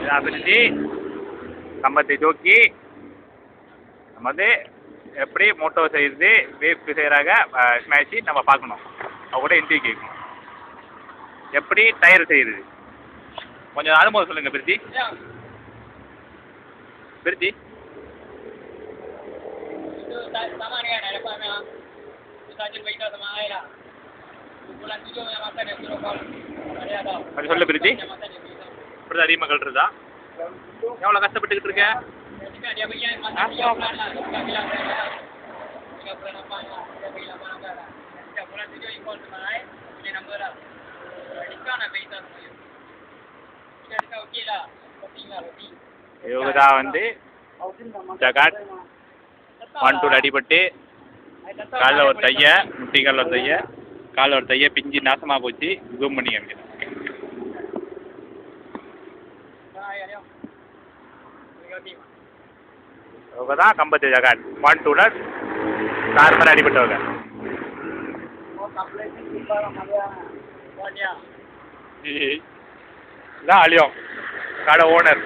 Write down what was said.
இதான் பிரித்து கம்பத்தை தூக்கி நம்ம வந்து எப்படி மோட்டோ செய்யுது வேஃப் செய்கிறாங்க ஸ்மேஷி நம்ம பார்க்கணும். அவங்க கூட இன்டர்வியூ கேட்கணும். எப்படி டயர் செய்யுது கொஞ்சம் அனுபவம் சொல்லுங்கள் பிரித்தி. பிரித்தி அப்படி சொல்லு பிரித்தி. இப்படி தான் அதிகமாக கழுறதா? எவ்வளோ கஷ்டப்பட்டுக்கிட்டு இருக்க? இவங்க தான் வந்து ஜகாட் 1-2 அடிபட்டு காலில் ஒரு தைய முட்டி காலில் ஒரு தைய காலில் ஒரு தைய பிஞ்சு நாசமாக போச்சு. ஜூம் பண்ணி காமிக்கிறேன். இவங்க தான் கம்பத்து ஜகாட் 1-2 நார்மலாக அடிபட்டவங்க. இதான் அலியோங் கடை ஓனர்.